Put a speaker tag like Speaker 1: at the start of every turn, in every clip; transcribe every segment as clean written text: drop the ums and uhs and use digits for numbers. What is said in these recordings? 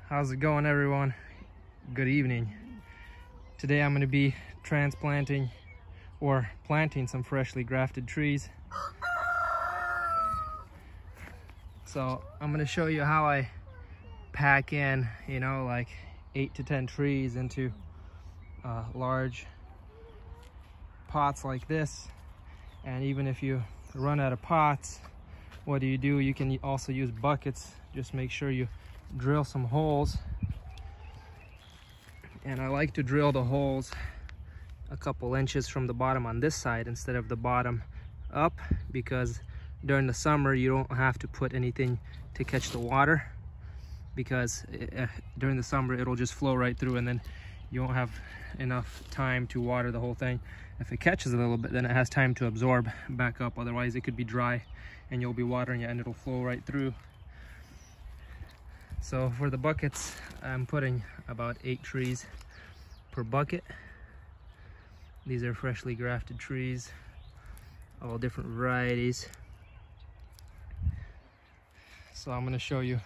Speaker 1: How's it going, everyone? Good evening. Today I'm going to be transplanting or planting some freshly grafted trees. So I'm going to show you how I pack in, like 8 to 10 trees into large pots like this. And even if you run out of pots, what do? You can also use buckets. Just make sure you drill some holes. And I like to drill the holes a couple inches from the bottom on this side instead of the bottom up, because during the summer you don't have to put anything to catch the water, because during the summer it'll just flow right through and then you won't have enough time to water the whole thing. If it catches a little bit, then it has time to absorb back up. Otherwise it could be dry and you'll be watering it and it'll flow right through. So for the buckets, I'm putting about 8 trees per bucket. These are freshly grafted trees, all different varieties. So I'm going to show you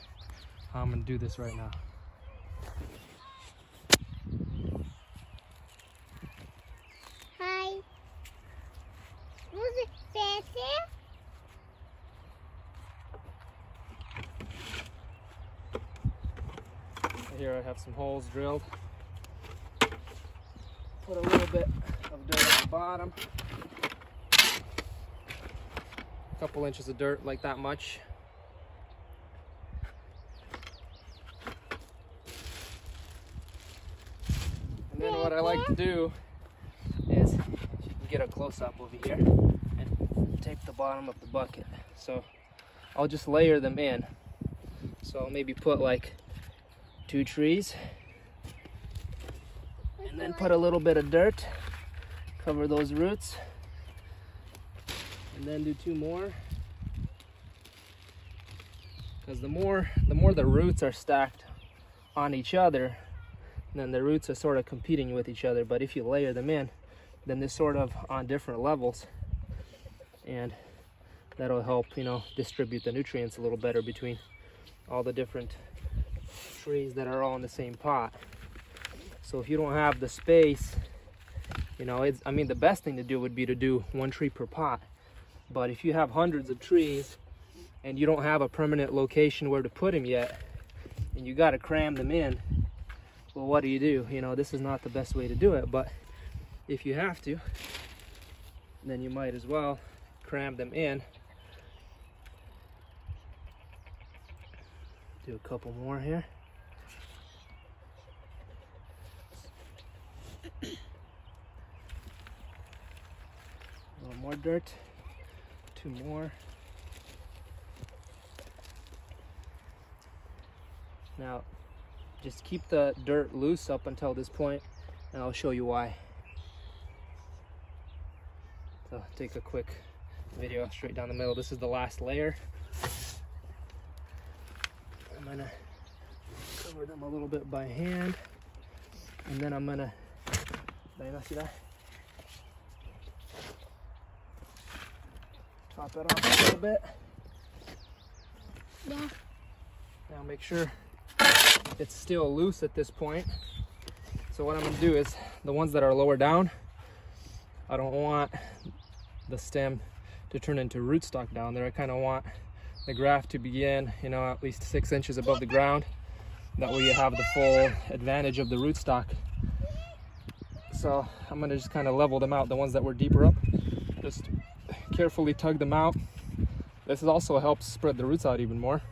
Speaker 1: how I'm going to do this right now.
Speaker 2: Hi. Was it fancy?
Speaker 1: Here I have some holes drilled. Put a little bit of dirt at the bottom. A couple inches of dirt, like that much. And then what I like to do is, you can get a close-up over here, and tape the bottom of the bucket. So I'll just layer them in. So I'll maybe put like 2 trees, and then put a little bit of dirt, cover those roots, and then do 2 more, because the more the roots are stacked on each other, then the roots are sort of competing with each other. But if you layer them in, then they're sort of on different levels, and that'll help distribute the nutrients a little better between all the different trees that are all in the same pot. So if you don't have the space, the best thing to do would be to do 1 tree per pot. But if you have hundreds of trees and you don't have a permanent location where to put them yet, and you got to cram them in, well, what do? This is not the best way to do it, but if you have to, then you might as well cram them in. Do a couple more here. A little more dirt, 2 more. Now, just keep the dirt loose up until this point, and I'll show you why. So take a quick video straight down the middle. This is the last layer. I'm gonna cover them a little bit by hand, and then I'm gonna, see that? Top it off a little bit.
Speaker 2: Yeah.
Speaker 1: Now make sure it's still loose at this point. So what I'm gonna do is, the ones that are lower down, I don't want the stem to turn into rootstock down there. I kind of want the graft to begin, at least 6 inches above the ground. That way you have the full advantage of the rootstock. So I'm gonna just kind of level them out, the ones that were deeper up. Just carefully tug them out. This also helps spread the roots out even more.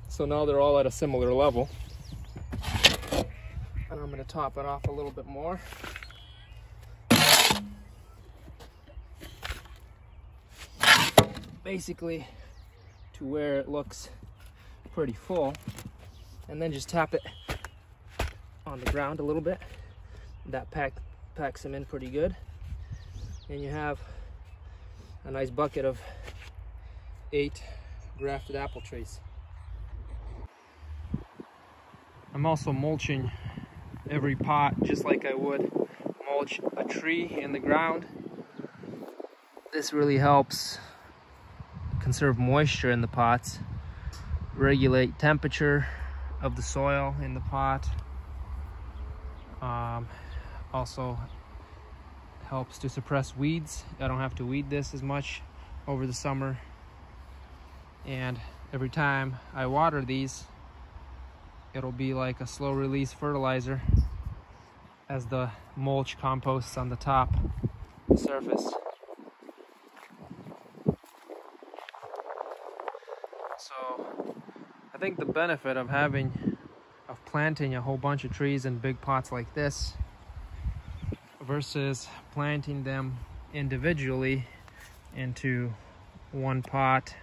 Speaker 1: So now they're all at a similar level. And I'm gonna top it off a little bit more. Basically to where it looks pretty full, and then just tap it on the ground a little bit. That packs them in pretty good, and you have a nice bucket of 8 grafted apple trees. I'm also mulching every pot just like I would mulch a tree in the ground. This really helps conserve moisture in the pots, regulate temperature, of the soil in the pot. Also helps to suppress weeds. I don't have to weed this as much over the summer. And every time I water these, it'll be like a slow release fertilizer as the mulch composts on the top surface. So I think the benefit of planting a whole bunch of trees in big pots like this versus planting them individually into one pot,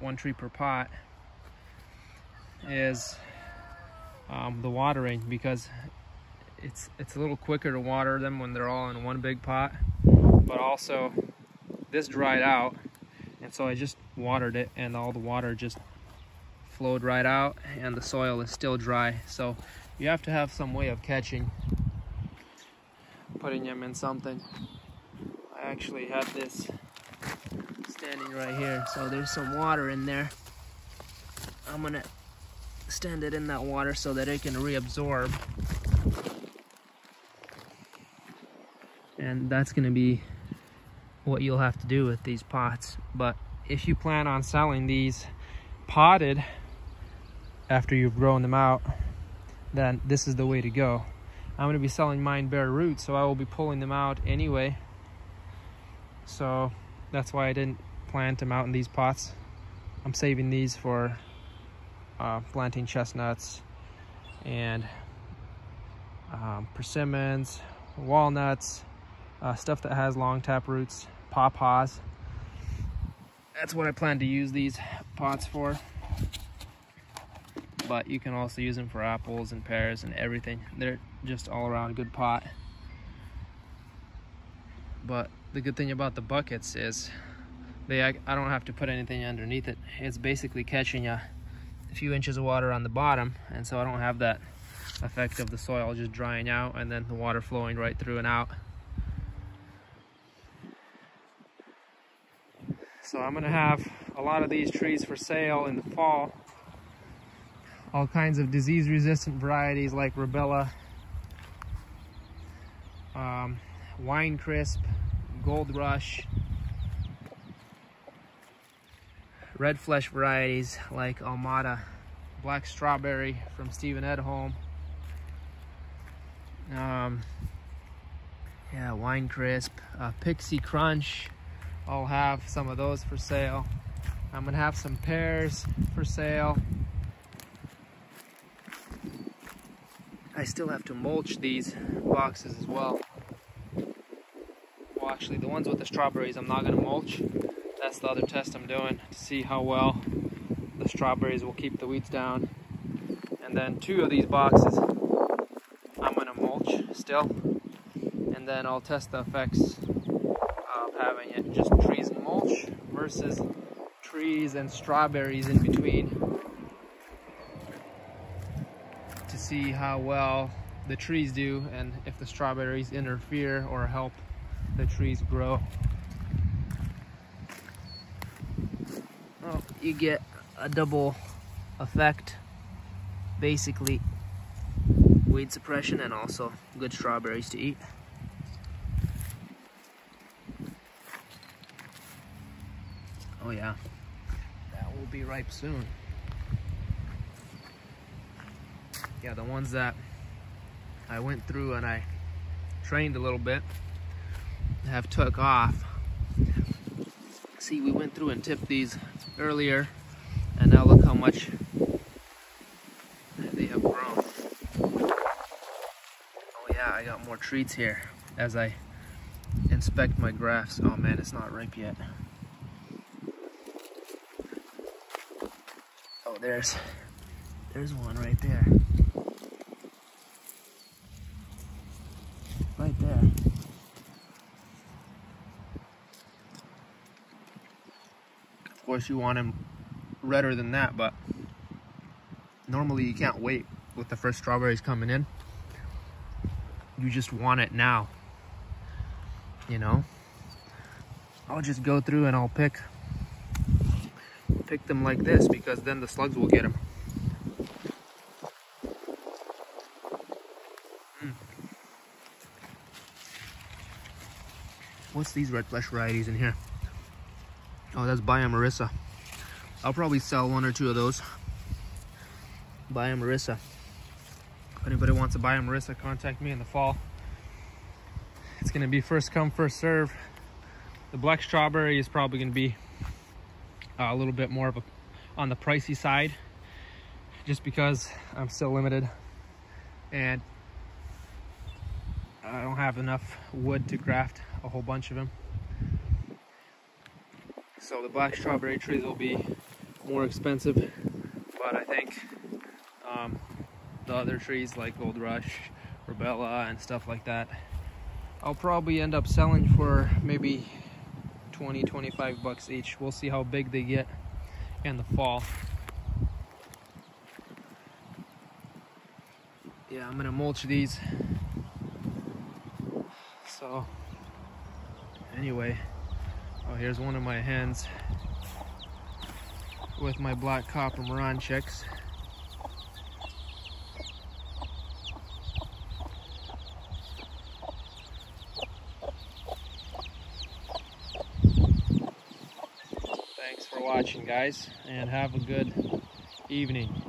Speaker 1: one tree per pot, is the watering, because it's a little quicker to water them when they're all in one big pot. But also this dried out, and so I just watered it and all the water just flowed right out, and the soil is still dry. So you have to have some way of putting them in something. I actually had this standing right here, so there's some water in there. I'm gonna stand it in that water so that it can reabsorb, and that's gonna be what you'll have to do with these pots. But if you plan on selling these potted after you've grown them out, then this is the way to go. I'm going to be selling mine bare root, so I will be pulling them out anyway. So that's why I didn't plant them out in these pots. I'm saving these for planting chestnuts and persimmons, walnuts, stuff that has long tap roots, pawpaws. That's what I plan to use these pots for. But you can also use them for apples and pears and everything. They're just all around a good pot. But the good thing about the buckets is I don't have to put anything underneath it. It's basically catching a few inches of water on the bottom, and so I don't have that effect of the soil just drying out and then the water flowing right through and out. So I'm gonna have a lot of these trees for sale in the fall. All kinds of disease-resistant varieties like Rubella, Wine Crisp, Gold Rush, red flesh varieties like Almada, Black Strawberry from Stephen Edholm, yeah, Wine Crisp, Pixie Crunch. I'll have some of those for sale. I'm gonna have some pears for sale. I still have to mulch these boxes as well. Well, actually, the ones with the strawberries I'm not gonna mulch. That's the other test I'm doing to see how well the strawberries will keep the weeds down. And then 2 of these boxes I'm gonna mulch still. And then I'll test the effects of having it just trees and mulch versus trees and strawberries in between, to see how well the trees do and if the strawberries interfere or help the trees grow. Well, you get a double effect, basically weed suppression and also good strawberries to eat. Oh yeah, that will be ripe soon. Yeah, the ones that I went through and I trained a little bit have took off. See, we went through and tipped these earlier, and now look how much they have grown. Oh yeah, I got more treats here as I inspect my grafts. Oh man, it's not ripe yet. Oh, there's one right there. Right there. Of course, you want them redder than that, but normally you can't wait with the first strawberries coming in. You just want it now, you know? I'll just go through and I'll pick them like this, because then the slugs will get them. What's these red flesh varieties in here? Oh, that's Bahia Marissa. I'll probably sell 1 or 2 of those. Bahia Marissa. If anybody wants a Bahia Marissa, contact me in the fall. It's gonna be first come, first serve. The black strawberry is probably gonna be a little bit more of a on the pricey side, just because I'm still limited and I don't have enough wood to graft a whole bunch of them. So the black strawberry trees will be more expensive, but I think the other trees like Gold Rush, Rubella, and stuff like that, I'll probably end up selling for maybe 20-25 bucks each. We'll see how big they get in the fall. Yeah, I'm gonna mulch these. So anyway, oh, here's one of my hens with my black copper Moran chicks. Thanks for watching, guys, and have a good evening.